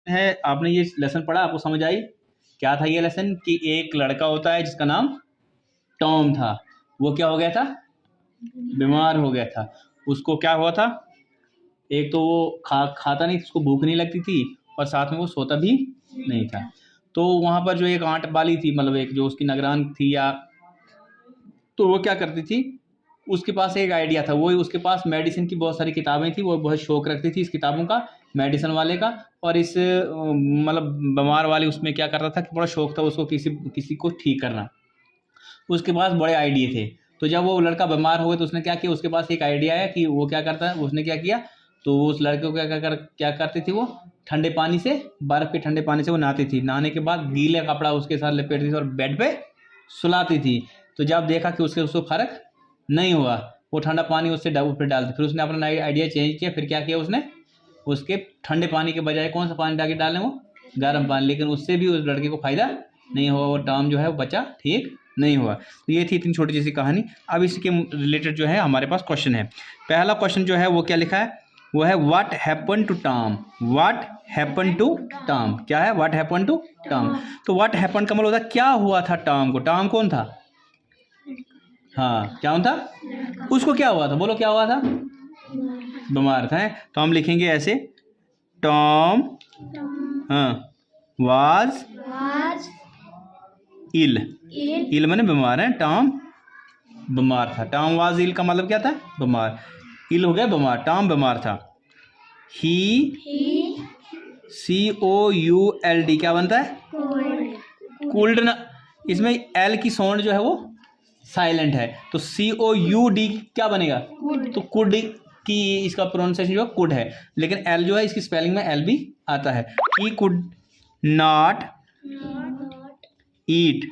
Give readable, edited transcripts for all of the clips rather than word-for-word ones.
है, आपने ये लेसन पढ़ा, आपको समझ आई क्या था ये लेसन? कि एक लड़का होता है जिसका नाम टॉम था, वो क्या हो गया था? बीमार हो गया था। उसको क्या हुआ था? एक तो वो खाता नहीं, उसको भूख नहीं लगती थी, और साथ में वो सोता भी नहीं था। तो वहाँ पर जो एक आंट वाली थी, मतलब एक जो उसकी निगरान थी, या तो वो क्या करती थी, उसके पास एक आइडिया था। वो उसके पास मेडिसिन की बहुत सारी किताबें थी, वो बहुत शौक रखती थी इस किताबों का, मेडिसिन वाले का। और इस मतलब बीमार वाले उसमें क्या करता था कि बड़ा शौक था उसको किसी किसी को ठीक करना। उसके पास बड़े आइडिया थे। तो जब वो लड़का बीमार हो गया तो उसने क्या किया, उसके पास एक आइडिया आया कि वो क्या करता है, उसने क्या किया, तो उस लड़के को क्या करती थी, वो ठंडे पानी से, बर्फ़ के ठंडे पानी से वो नहाती थी। नहाने के बाद गीले कपड़ा उसके साथ लपेटती थी और बेड पे सुलाती थी। तो जब देखा कि उसको फ़र्क नहीं हुआ, वो ठंडा पानी उससे ऊपर डालती। फिर उसने अपना आइडिया चेंज किया। फिर क्या किया उसने, उसके ठंडे पानी के बजाय कौन सा पानी डाल के डालें, वो गर्म पानी। लेकिन उससे भी उस लड़के को फ़ायदा नहीं हुआ, वो टॉम जो है वो बचा ठीक नहीं हुआ। तो ये थी इतनी छोटी सी कहानी। अब इसके रिलेटेड जो है हमारे पास क्वेश्चन है। पहला क्वेश्चन जो है वो क्या लिखा है, वो है what happen to Tom. What happen to Tom, क्या है? What happen to Tom. तो व्हाट हैपन का मतलब होता है क्या हुआ था टॉम को। टॉम कौन था? हाँ, क्या था? उसको क्या हुआ था, बोलो क्या हुआ था? बीमार था। तो हम लिखेंगे ऐसे, टॉम हाँ वाज इल। इल माने बीमार है, टॉम बीमार था। टॉम वाज इल का मतलब क्या था? बीमार। इल हो गया बीमार, टॉम बीमार था। ही COULD क्या बनता है? कूल्ड ना, इसमें एल की साउंड जो है वो साइलेंट है, तो COUD क्या बनेगा? तो कुड की इसका प्रोनाउंसिएशन जो है कुड है, लेकिन एल जो है इसकी स्पेलिंग में एल भी आता है। He could not eat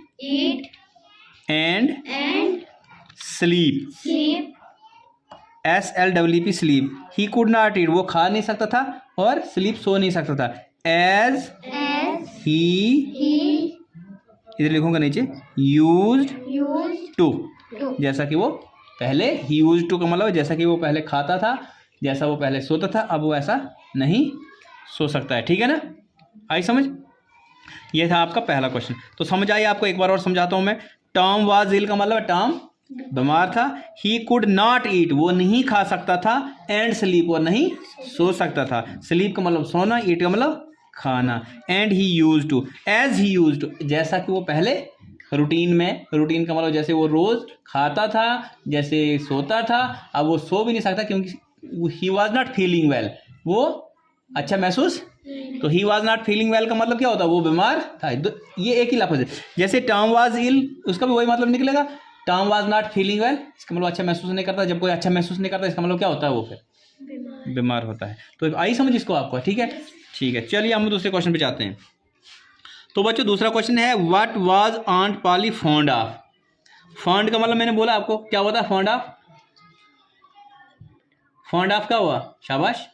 and sleep. SLEEP sleep. He could not eat वो खा नहीं सकता था, और स्लीप सो नहीं सकता था। एज ही, इधर लिखूंगा नीचे, यूज्ड टू, जैसा कि वो पहले, ही यूज्ड टू का मतलब जैसा कि वो पहले खाता था, जैसा वो पहले सोता था, अब वो ऐसा नहीं सो सकता है। ठीक है ना, आई समझ? ये था आपका पहला क्वेश्चन। तो समझ आई आपको? एक बार और समझाता हूं मैं। टॉम वाज इल का मतलब टॉम बीमार था। ही कुड नॉट ईट वो नहीं खा सकता था, एंड स्लीप वो नहीं सो सकता था। स्लीप का मतलब सोना, ईट का मतलब खाना। And he used to, as he used to जैसा कि वो पहले रूटीन में, रूटीन का मतलब जैसे वो रोज खाता था, जैसे सोता था, अब वो सो भी नहीं सकता क्योंकि he was not feeling well, वो अच्छा महसूस। तो he was not feeling well का मतलब क्या होता है? वो बीमार था। ये एक ही लफ्ज़ है। जैसे टॉम वाज इल, उसका भी वही मतलब निकलेगा। Tom was not feeling well, इसका मतलब अच्छा महसूस नहीं करता। जब कोई अच्छा महसूस नहीं करता इसका मतलब क्या होता है? वो फिर बीमार होता है। तो आई समझ इसको आपको? ठीक है, ठीक है। चलिए हम दूसरे क्वेश्चन पे जाते हैं। तो बच्चों दूसरा क्वेश्चन है, what was aunt Polly fond of. Fond का मतलब मैंने बोला आपको क्या होता है? फॉन्ड ऑफ, फॉन्ड ऑफ क्या हुआ? शाबाश।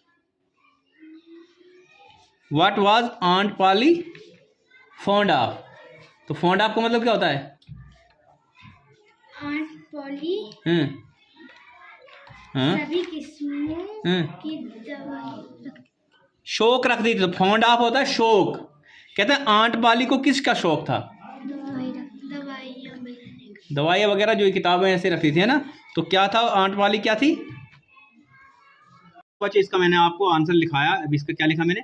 What was aunt Polly fond of. तो फॉन्ड ऑफ का मतलब क्या होता है? आंट पॉली सभी किस्मों की दवाई शौक रख दी थी। तो फॉन्ड ऑफ होता है शौक। कहते हैं आंट पॉली को किसका शौक था? दवाइयाँ वगैरह जो किताबें ऐसे रखती थी, है ना। तो क्या था आंट पॉली, क्या थी? बच्चे इसका मैंने आपको आंसर लिखाया। अब इसका क्या लिखा मैंने?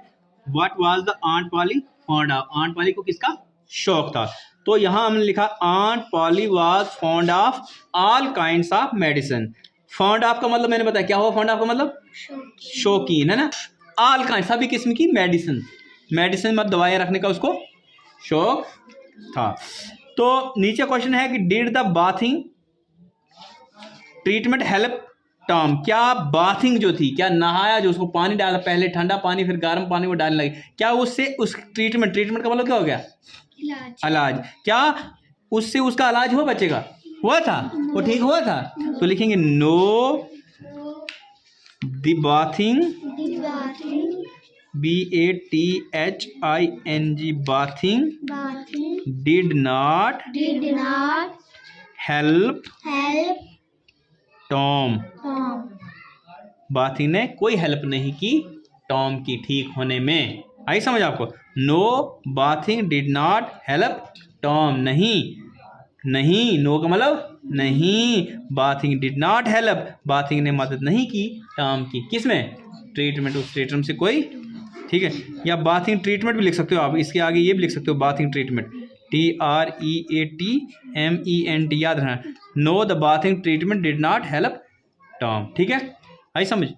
What was the aunt Polly fond of. Aunt Polly को किसका शौक था? तो यहाँ हमने लिखा aunt Polly was fond of all kinds of medicine. Fond of का मतलब मैंने बताया क्या हुआ? फॉन्ड ऑफ का मतलब शौकीन, है ना। ऑल काइंड सभी किस्म की मेडिसिन, मेडिसिन मतलब दवाइयाँ रखने का उसको शौक था। तो नीचे क्वेश्चन है कि did the bathing treatment help Tom. क्या बाथिंग जो थी, क्या नहाया जो, उसको पानी डाला, पहले ठंडा पानी फिर गर्म पानी वो डालने लगे, क्या उससे उस ट्रीटमेंट, ट्रीटमेंट का मतलब क्या हो गया? इलाज। क्या उससे उसका इलाज हुआ? बच्चे का हुआ था, वो ठीक हुआ था। तो लिखेंगे know the bathing, BATHING bathing did not help Tom. Bathing ने कोई हेल्प नहीं की टॉम की ठीक होने में। आई समझ आपको? No bathing did not help Tom. नहीं, नहीं, नो का मतलब नहीं, bathing did not help, bathing ने मदद नहीं की टॉम की। किस में? ट्रीटमेंट, उस ट्रीटमेंट से कोई, ठीक है। या बाथिंग ट्रीटमेंट भी लिख सकते हो आप, इसके आगे ये भी लिख सकते हो बाथिंग ट्रीटमेंट, TREATMENT, याद रखना। Know the bathing treatment did not help Tom, ठीक है, आई समझ?